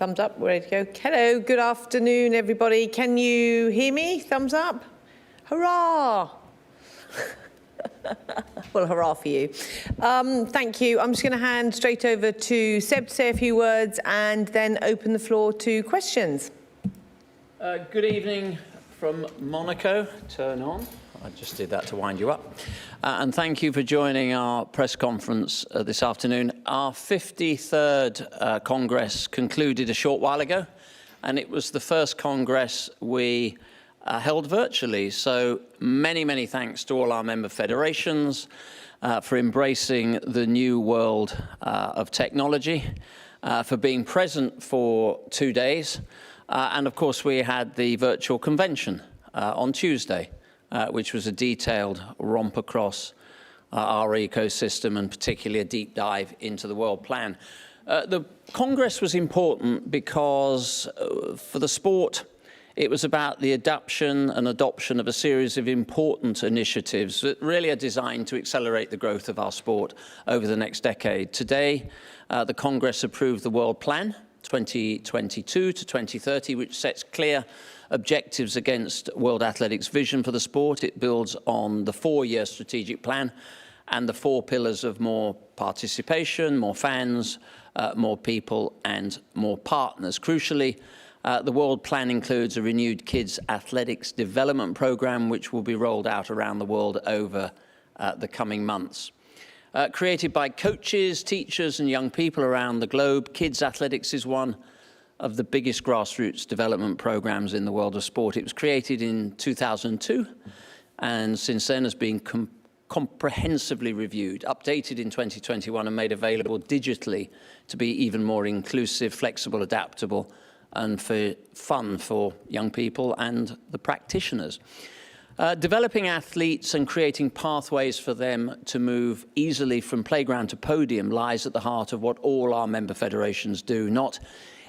Thumbs up, we're ready to go. Hello, good afternoon, everybody. Can you hear me? Thumbs up. Hurrah! Well, hurrah for you. Thank you. I'm just going to hand straight over to Seb to say a few words and then open the floor to questions. Good evening from Monaco. Turn on. I just did that to wind you up. And thank you for joining our press conference this afternoon. Our 53rd Congress concluded a short while ago, and it was the first Congress we held virtually. So many, many thanks to all our member federations for embracing the new world of technology, for being present for 2 days. And of course, we had the virtual convention on Tuesday, which was a detailed romp across our ecosystem and particularly a deep dive into the world plan. The Congress was important because for the sport, it was about the adoption of a series of important initiatives that really are designed to accelerate the growth of our sport over the next decade. Today, the Congress approved the World Plan 2022 to 2030, which sets clear objectives against World Athletics' vision for the sport. It builds on the 4-year strategic plan and the 4 pillars of more participation, more fans, more people and more partners. Crucially, the World Plan includes a renewed kids athletics development program, which will be rolled out around the world over the coming months. Created by coaches, teachers and young people around the globe, kids athletics is one of the biggest grassroots development programs in the world of sport. It was created in 2002 and since then has been comprehensively reviewed, updated in 2021 and made available digitally to be even more inclusive, flexible, adaptable and for fun for young people and the practitioners. Developing athletes and creating pathways for them to move easily from playground to podium lies at the heart of what all our member federations do. Not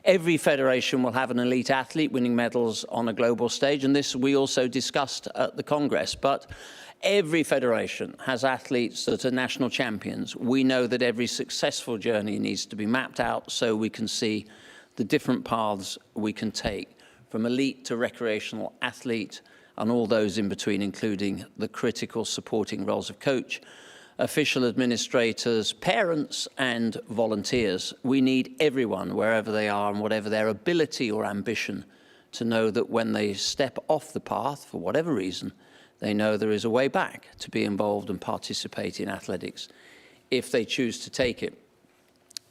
every federation will have an elite athlete winning medals on a global stage, and this we also discussed at the Congress, but every federation has athletes that are national champions. We know that every successful journey needs to be mapped out so we can see the different paths we can take, from elite to recreational athlete, and all those in between, including the critical supporting roles of coach, official administrators, parents, and volunteers. We need everyone, wherever they are and whatever their ability or ambition, to know that when they step off the path, for whatever reason, they know there is a way back to be involved and participate in athletics if they choose to take it.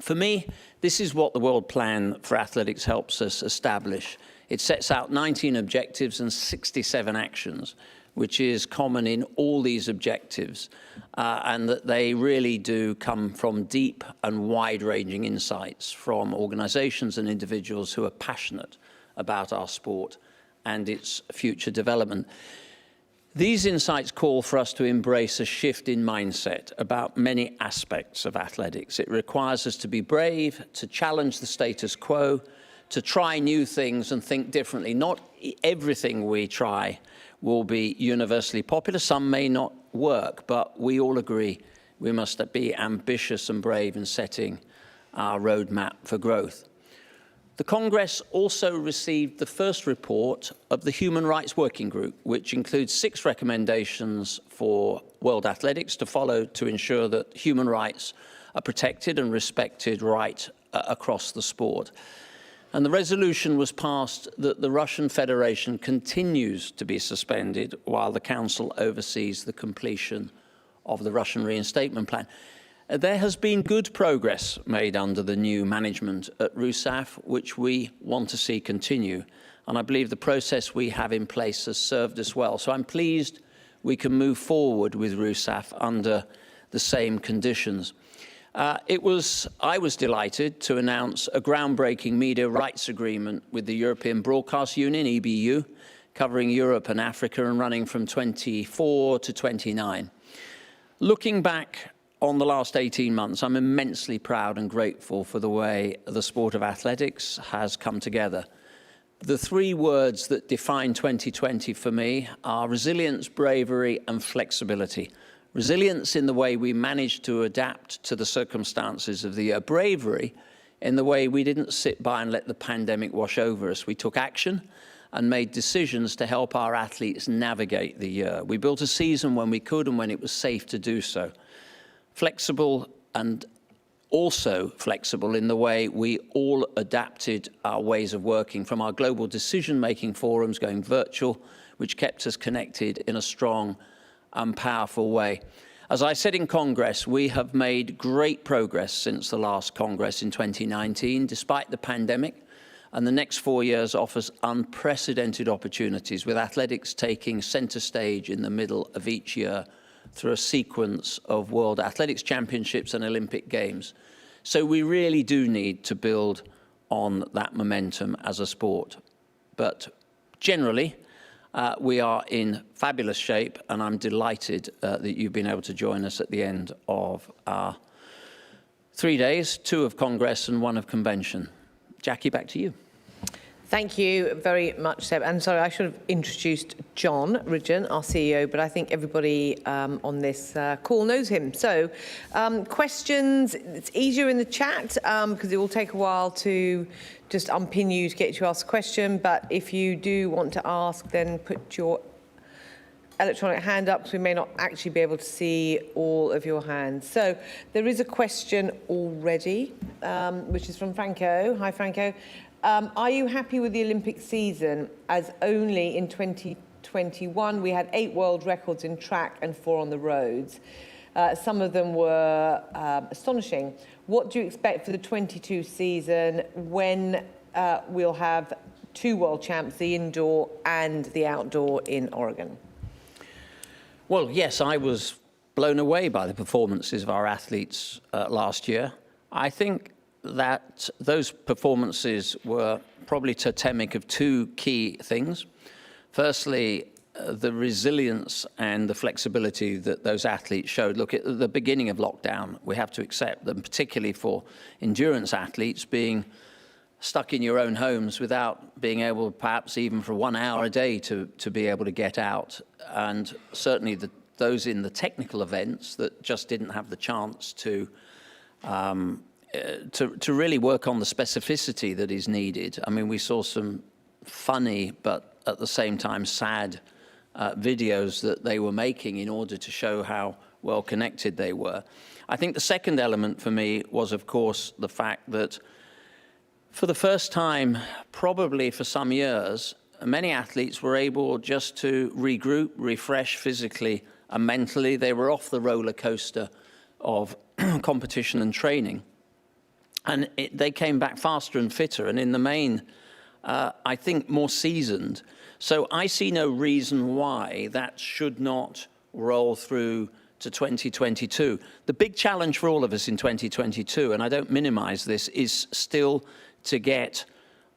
For me, this is what the World Plan for Athletics helps us establish. It sets out 19 objectives and 67 actions, which is common in all these objectives, and that they really do come from deep and wide-ranging insights from organizations and individuals who are passionate about our sport and its future development. These insights call for us to embrace a shift in mindset about many aspects of athletics. It requires us to be brave, to challenge the status quo, to try new things and think differently. Not everything we try will be universally popular. Some may not work, but we all agree we must be ambitious and brave in setting our roadmap for growth. The Congress also received the first report of the Human Rights Working Group, which includes 6 recommendations for world athletics to follow to ensure that human rights are protected and respected right across the sport. And the resolution was passed that the Russian Federation continues to be suspended while the Council oversees the completion of the Russian reinstatement plan. There has been good progress made under the new management at RUSAF, which we want to see continue. And I believe the process we have in place has served us well. So I'm pleased we can move forward with RUSAF under the same conditions. I was delighted to announce a groundbreaking media rights agreement with the European Broadcast Union, EBU, covering Europe and Africa and running from 24 to 29. Looking back on the last 18 months, I'm immensely proud and grateful for the way the sport of athletics has come together. The 3 words that define 2020 for me are resilience, bravery, and flexibility. Resilience in the way we managed to adapt to the circumstances of the year. Bravery in the way we didn't sit by and let the pandemic wash over us. We took action and made decisions to help our athletes navigate the year. We built a season when we could and when it was safe to do so. Flexible, and also flexible in the way we all adapted our ways of working, from our global decision-making forums going virtual, which kept us connected in a strong and powerful way. As I said in Congress, we have made great progress since the last Congress in 2019, despite the pandemic, and the next 4 years offers unprecedented opportunities, with athletics taking centre stage in the middle of each year through a sequence of World Athletics Championships and Olympic Games. So we really do need to build on that momentum as a sport. But generally, we are in fabulous shape, and I'm delighted that you've been able to join us at the end of our 3 days, 2 of Congress and 1 of convention. Jackie, back to you. Thank you very much, Seb. And sorry, I should have introduced John Ridgen, our CEO, but I think everybody on this call knows him. So questions, it's easier in the chat because it will take a while to just unpin you to get you to ask a question. But if you do want to ask, then put your electronic hand up, because we may not actually be able to see all of your hands. So there is a question already, which is from Franco. Hi, Franco. Are you happy with the Olympic season, as only in 2021 we had 8 world records in track and 4 on the roads? Some of them were astonishing. What do you expect for the 22 season, when we'll have 2 world champs, the indoor and the outdoor, in Oregon? Well, yes, I was blown away by the performances of our athletes last year. I think that those performances were probably totemic of 2 key things. Firstly, the resilience and the flexibility that those athletes showed. Look, at the beginning of lockdown, we have to accept them, particularly for endurance athletes, being stuck in your own homes without being able, perhaps even for 1 hour a day, to be able to get out. And certainly those in the technical events that just didn't have the chance to really work on the specificity that is needed. I mean, we saw some funny but at the same time sad videos that they were making in order to show how well connected they were. I think the second element for me was, of course, the fact that for the first time, probably for some years, many athletes were able just to regroup, refresh physically and mentally. They were off the roller coaster of competition and training. And they came back faster and fitter, and in the main, I think, more seasoned. So I see no reason why that should not roll through to 2022. The big challenge for all of us in 2022, and I don't minimize this, is still to get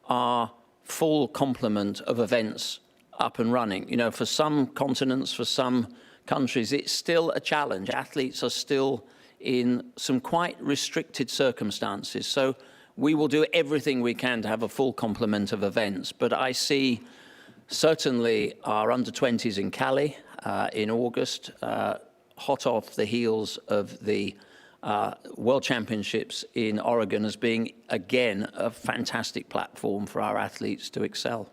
our full complement of events up and running. You know, for some continents, for some countries, it's still a challenge. Athletes are still in some quite restricted circumstances. So we will do everything we can to have a full complement of events. But I see certainly our under-20s in Cali in August, hot off the heels of the World Championships in Oregon, as being, again, a fantastic platform for our athletes to excel.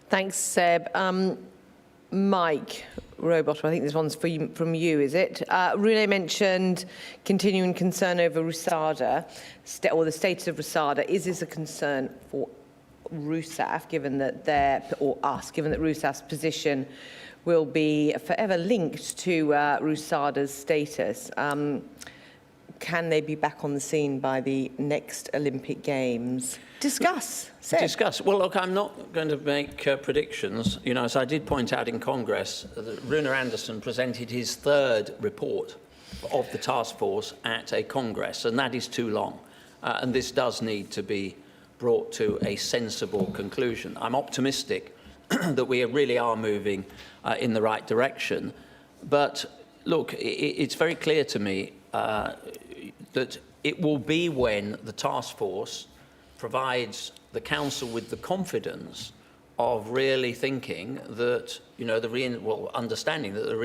Thanks, Seb. Mike Rowbottom, I think this one's from you, is it? Rune mentioned continuing concern over RUSADA, or the status of RUSADA. Is this a concern for RUSAF, given that given that RUSAF's position will be forever linked to RUSADA's status? Can they be back on the scene by the next Olympic Games? Discuss. Seb. Discuss. Well, look, I'm not going to make predictions. You know, as I did point out in Congress, Rune Andersson presented his 3rd report of the task force at a Congress, and that is too long. And this does need to be brought to a sensible conclusion. I'm optimistic that we really are moving in the right direction. But look, it's very clear to me that it will be when the task force provides the council with the confidence of really thinking that, you know, understanding that the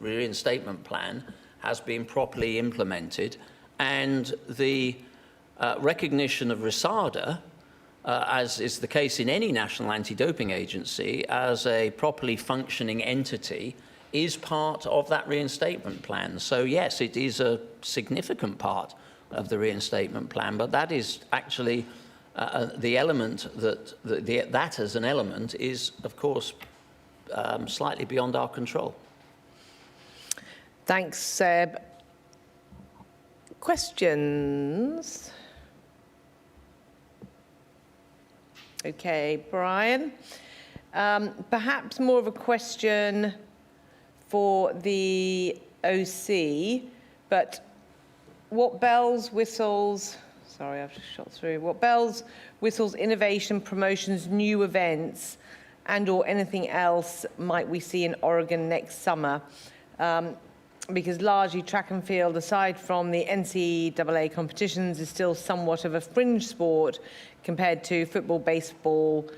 reinstatement plan has been properly implemented, and the recognition of RISADA, as is the case in any national anti-doping agency, as a properly functioning entity, is part of that reinstatement plan. So yes, it is a significant part of the reinstatement plan, but that is actually the element that as an element is, of course, slightly beyond our control. Thanks, Seb. Questions? Okay, Brian. Perhaps more of a question for the OC, but what bells, whistles, sorry, I've just shot through, what bells, whistles, innovation, promotions, new events, and or anything else might we see in Oregon next summer? Because largely track and field, aside from the NCAA competitions, is still somewhat of a fringe sport compared to football, baseball,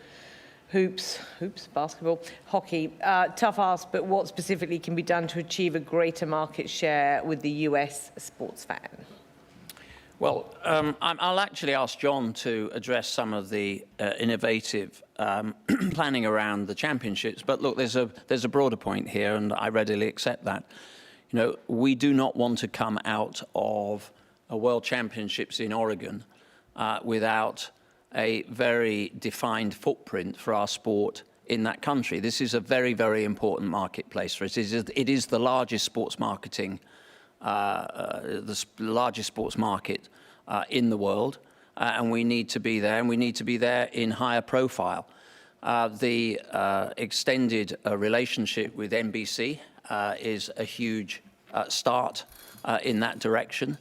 hoops, basketball, hockey. Tough ask, but what specifically can be done to achieve a greater market share with the US sports fan? Well, I'll actually ask John to address some of the innovative planning around the championships. But look, there's a broader point here, and I readily accept that. You know, we do not want to come out of a World Championships in Oregon without a very defined footprint for our sport in that country. This is a very, very important marketplace for us. It is the largest sports marketing, the largest sports market in the world, and we need to be there, and we need to be there in higher profile. The extended relationship with NBC is a huge start in that direction,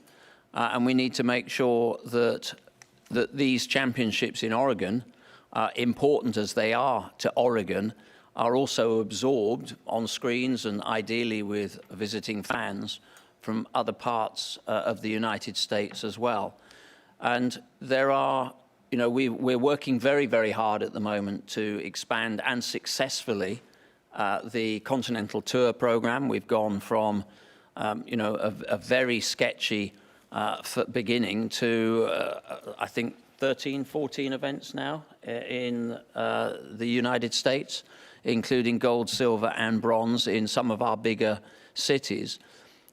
and we need to make sure that these championships in Oregon, important as they are to Oregon, are also absorbed on screens and ideally with visiting fans from other parts of the United States as well. And there are, you know, we're working very, very hard at the moment to expand and successfully the Continental Tour program. We've gone from, you know, a very sketchy beginning to, I think, 13, 14 events now in the United States, including gold, silver, and bronze in some of our bigger cities.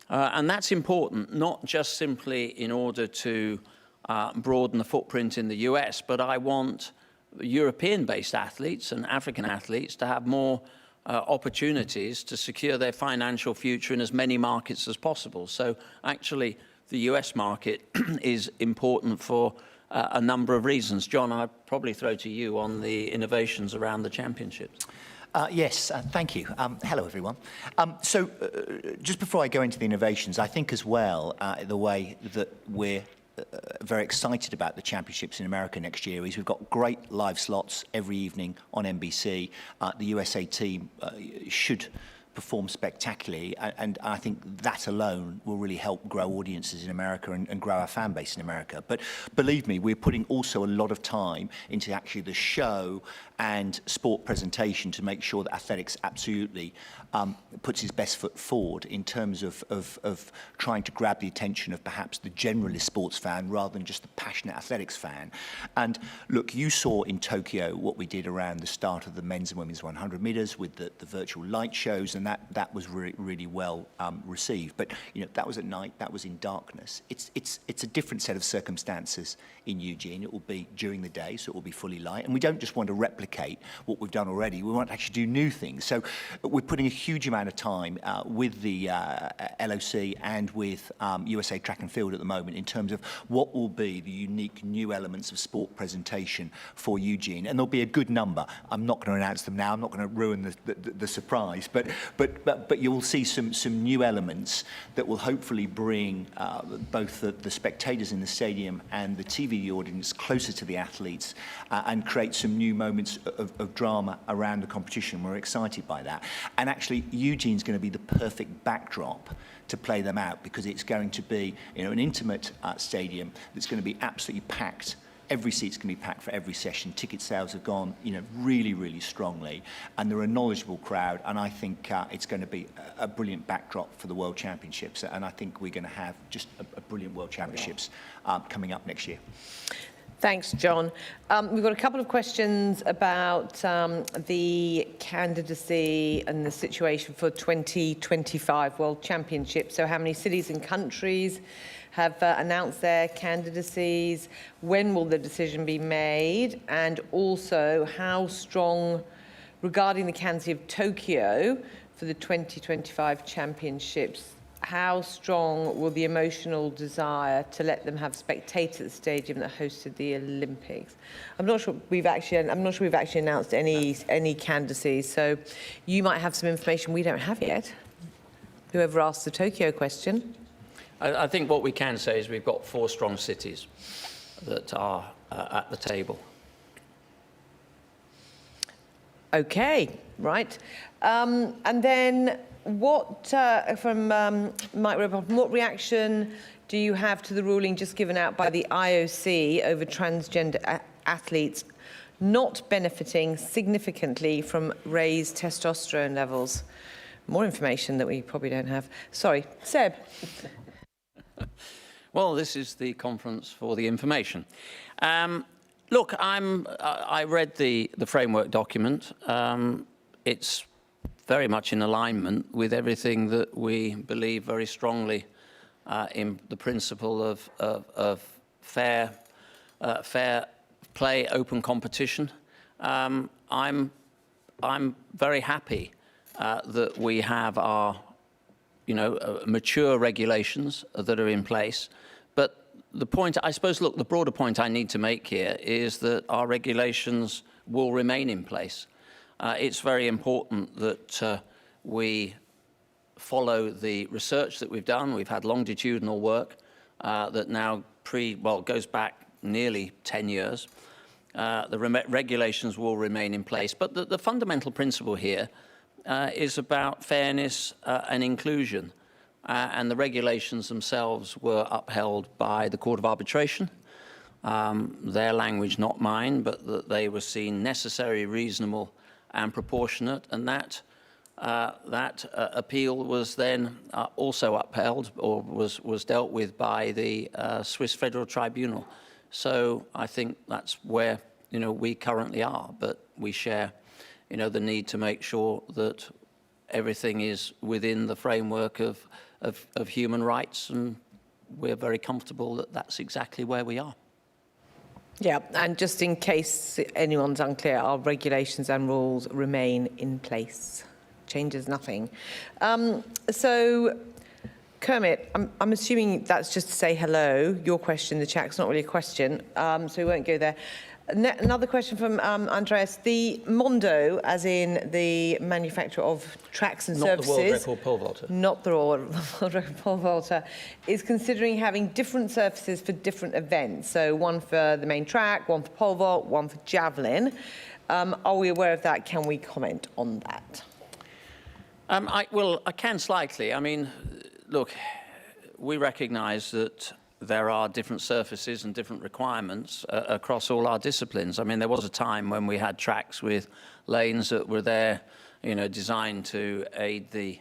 And that's important, not just simply in order to broaden the footprint in the US, but I want European-based athletes and African athletes to have more opportunities to secure their financial future in as many markets as possible. So actually, the US market is important for a number of reasons. John, I'd probably throw to you on the innovations around the championships. Yes, thank you. Hello, everyone. So just before I go into the innovations, I think as well, the way that we're very excited about the championships in America next year is we've got great live slots every evening on NBC. The USA team should perform spectacularly, and I think that alone will really help grow audiences in America and grow our fan base in America. But believe me, we're putting also a lot of time into actually the show and sport presentation to make sure that athletics absolutely puts his best foot forward in terms of trying to grab the attention of perhaps the generalist sports fan rather than just the passionate athletics fan. And look, you saw in Tokyo what we did around the start of the men's and women's 100 meters with the virtual light shows, and that was really well received. But you know, that was at night, that was in darkness. It's a different set of circumstances in Eugene. It will be during the day, so it will be fully light. And we don't just want to replicate what we've done already. We want to actually do new things. So we're putting a huge amount of time with the LOC and with USA Track and Field at the moment in terms of what will be the unique new elements of sport presentation for Eugene. And there'll be a good number. I'm not going to announce them now. I'm not going to ruin the surprise. But you will see some new elements that will hopefully bring both the spectators in the stadium and the TV audience closer to the athletes and create some new moments of drama around the competition. We're excited by that. And actually, Eugene's going to be the perfect backdrop to play them out because it's going to be, you know, an intimate stadium that's going to be absolutely packed every seat's going to be packed for every session. Ticket sales have gone, really, really strongly, and they're a knowledgeable crowd, and I think it's going to be a brilliant backdrop for the World Championships, and I think we're going to have just a brilliant World Championships coming up next year. Thanks, John. We've got a couple of questions about the candidacy and the situation for 2025 World Championships. So how many cities and countries have announced their candidacies? When will the decision be made? And also, how strong, regarding the candidacy of Tokyo for the 2025 Championships, how strong will the emotional desire to let them have spectators at the stadium that hosted the Olympics? I'm not sure we've actually announced any candidacies. So you might have some information we don't have yet. Whoever asked the Tokyo question. I think what we can say is we've got 4 strong cities that are at the table. Okay, right. And then what, from Mike Robotham, what reaction do you have to the ruling just given out by the IOC over transgender athletes not benefiting significantly from raised testosterone levels? More information that we probably don't have. Sorry, Seb. Well, this is the conference for the information. Look, I read the framework document. It's very much in alignment with everything that we believe very strongly in the principle of fair play, open competition. I'm very happy that we have our mature regulations that are in place. But the point, I suppose, look, the broader point I need to make here is that our regulations will remain in place. It's very important that we follow the research that we've done. We've had longitudinal work that now goes back nearly 10 years. The regulations will remain in place. But the fundamental principle here is about fairness and inclusion. And the regulations themselves were upheld by the Court of Arbitration. Their language, not mine, but that they were seen necessary, reasonable, and proportionate, and that appeal was then also upheld, or was dealt with by the Swiss Federal Tribunal. So I think that's where we currently are, but we share the need to make sure that everything is within the framework of human rights, and we're very comfortable that that's exactly where we are. Yeah, and just in case anyone's unclear, our regulations and rules remain in place. Changes nothing. So, Kermit, I'm assuming that's just to say hello. Your question in the chat, it's not really a question, so we won't go there. Another question from Andreas. The Mondo, as in the manufacturer of tracks and services... Not the World Record Pole Vaulter. Not the World Record Pole Vaulter, is considering having different surfaces for different events. So one for the main track, one for pole vault, one for javelin. Are we aware of that? Can we comment on that? I can slightly. I mean, look, we recognise that there are different surfaces and different requirements across all our disciplines. I mean, there was a time when we had tracks with lanes that were there, designed to aid the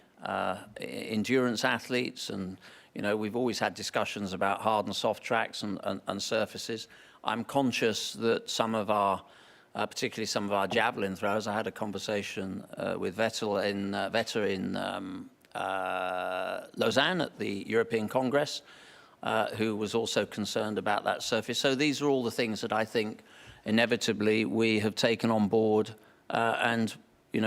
endurance athletes, and we've always had discussions about hard and soft tracks and surfaces. I'm conscious that some of our, particularly some of our javelin throwers, I had a conversation with Vetter in Lausanne at the European Congress, who was also concerned about that surface. So these are all the things that I think inevitably we have taken on board and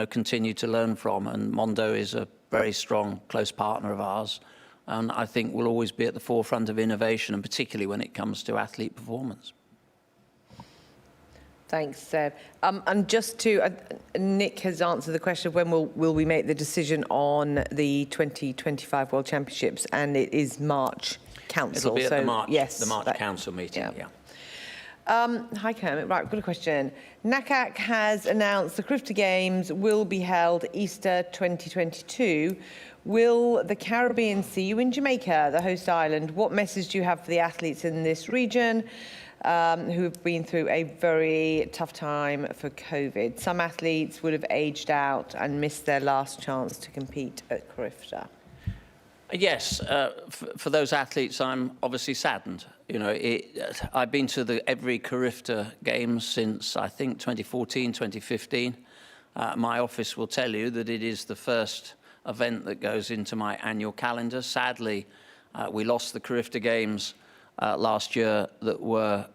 continue to learn from. And Mondo is a very strong, close partner of ours, and I think will always be at the forefront of innovation, and particularly when it comes to athlete performance. Thanks, Seb. And just to, Nick has answered the question of when will we make the decision on the 2025 World Championships, and it is March Council. It'll be at so, the March, yes, the March Council meeting, yeah. Hi, Kermit. Right, I've got a question. NACAC has announced the CARIFTA Games will be held Easter 2022. Will the Caribbean see you in Jamaica, the host island? What message do you have for the athletes in this region? who have been through a very tough time for COVID. Some athletes would have aged out and missed their last chance to compete at CARIFTA. Yes, for those athletes, I'm obviously saddened. You know, I've been to every CARIFTA Games since, I think, 2014, 2015. My office will tell you that it is the first event that goes into my annual calendar. Sadly, we lost the CARIFTA Games last year that were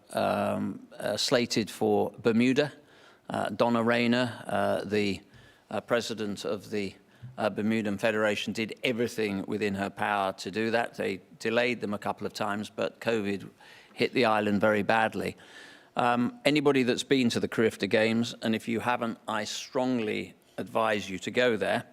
slated for Bermuda. Donna Rayner, the president of the Bermudan Federation, did everything within her power to do that. They delayed them a couple of times, but COVID hit the island very badly. Anybody that's been to the CARIFTA Games, and if you haven't, I strongly advise you to go there,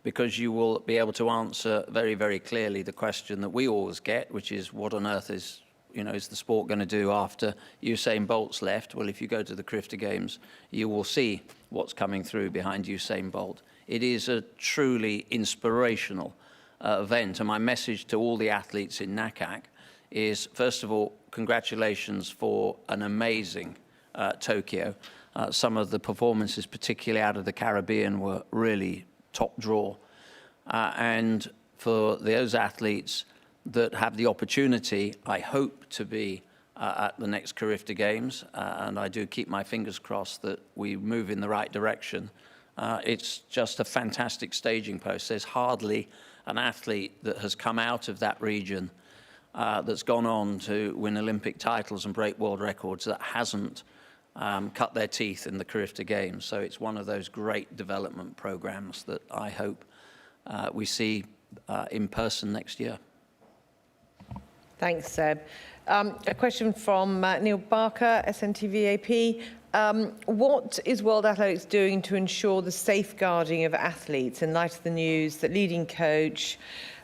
because you will be able to answer very, very clearly the question that we always get, which is, what on earth is the sport going to do after Usain Bolt's left? Well, if you go to the CARIFTA Games, you will see what's coming through behind Usain Bolt. It is a truly inspirational event, and my message to all the athletes in NACAC is, first of all, congratulations for an amazing Tokyo. Some of the performances, particularly out of the Caribbean, were really top draw. And for those athletes that have the opportunity, I hope to be at the next CARIFTA Games, and I do keep my fingers crossed that we move in the right direction. It's just a fantastic staging post. There's hardly an athlete that has come out of that region that's gone on to win Olympic titles and break world records that hasn't cut their teeth in the CARIFTA Games. So it's one of those great development programs that I hope we see in person next year. Thanks, Seb. A question from Neil Barker, SNTVAP. What is World Athletics doing to ensure the safeguarding of athletes in light of the news that leading coach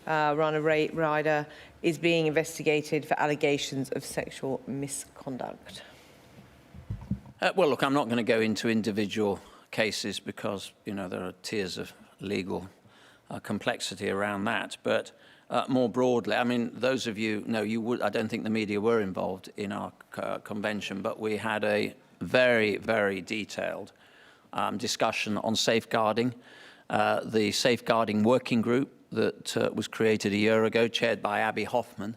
Rana Ryder is being investigated for allegations of sexual misconduct? Well, look, I'm not going to go into individual cases because, there are tiers of legal complexity around that. But more broadly, I mean, those of you know, I don't think the media were involved in our convention, but we had a very, very detailed discussion on safeguarding. The safeguarding working group that was created a year ago, chaired by Abby Hoffman,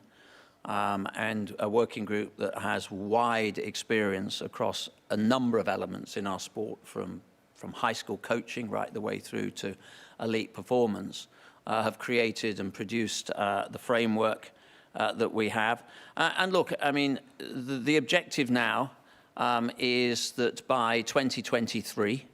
and a working group that has wide experience across a number of elements in our sport, from high school coaching right the way through to elite performance, have created and produced the framework that we have. And look, I mean, the objective now is that by 2023,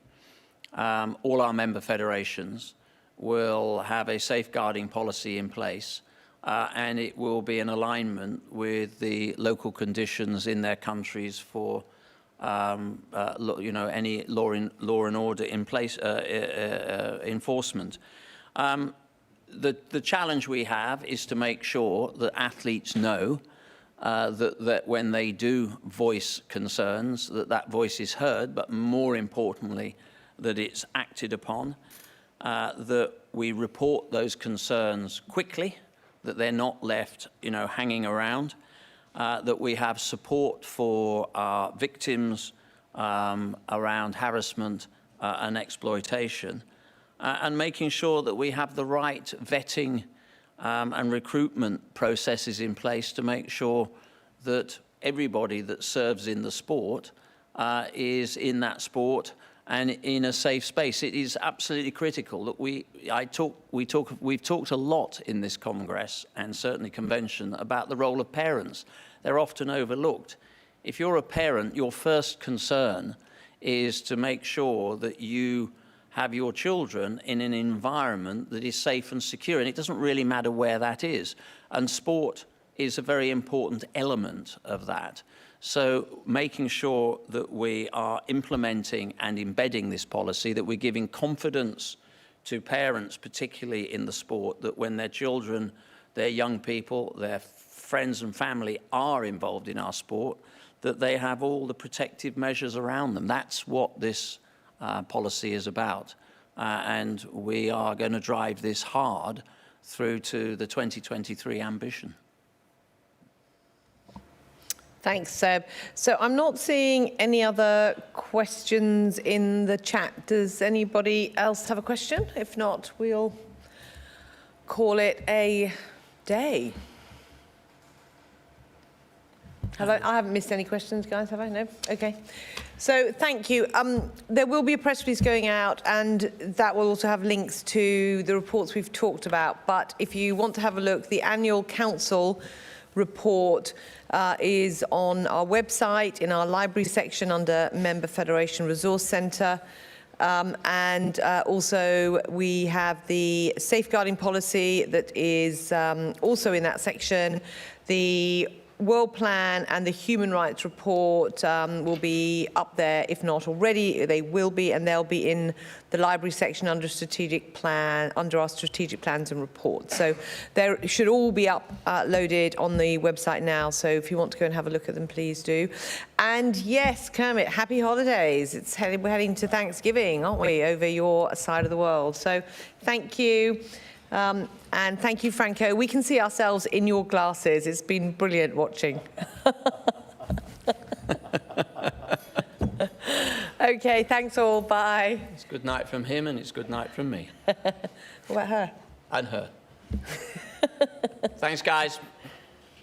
all our member federations will have a safeguarding policy in place, and it will be in alignment with the local conditions in their countries for any law and order in place enforcement. The challenge we have is to make sure that athletes know that when they do voice concerns, that voice is heard, but more importantly, that it's acted upon, that we report those concerns quickly, that they're not left, hanging around, that we have support for our victims around harassment and exploitation, and making sure that we have the right vetting and recruitment processes in place to make sure that everybody that serves in the sport is in that sport and in a safe space. It is absolutely critical that we've talked a lot in this Congress and certainly convention about the role of parents. They're often overlooked. If you're a parent, your first concern is to make sure that you have your children in an environment that is safe and secure, and it doesn't really matter where that is. And sport is a very important element of that. So making sure that we are implementing and embedding this policy, that we're giving confidence to parents, particularly in the sport, that when their children, their young people, their friends and family are involved in our sport, that they have all the protective measures around them. That's what this policy is about. And we are going to drive this hard through to the 2023 ambition. Thanks, Seb. So I'm not seeing any other questions in the chat. Does anybody else have a question? If not, we'll call it a day. I haven't missed any questions, guys, have I? No? Okay. So thank you. There will be a press release going out, and that will also have links to the reports we've talked about. But if you want to have a look, the annual council report is on our website in our library section under Member Federation Resource Centre. Also we have the safeguarding policy that is also in that section. The World Plan and the Human Rights Report will be up there, if not already. They will be, and they'll be in the library section under strategic plan, under our strategic plans and reports. So they should all be uploaded on the website now. So if you want to go and have a look at them, please do. And yes, Kermit, happy holidays. We're heading to Thanksgiving, aren't we, over your side of the world. So thank you. And thank you, Franco. We can see ourselves in your glasses. It's been brilliant watching. Okay, thanks all. Bye. It's good night from him and it's good night from me. What about her? And her. Thanks, guys.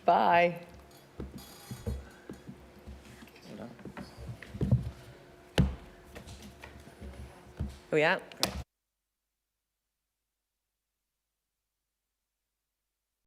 Bye. Are we out?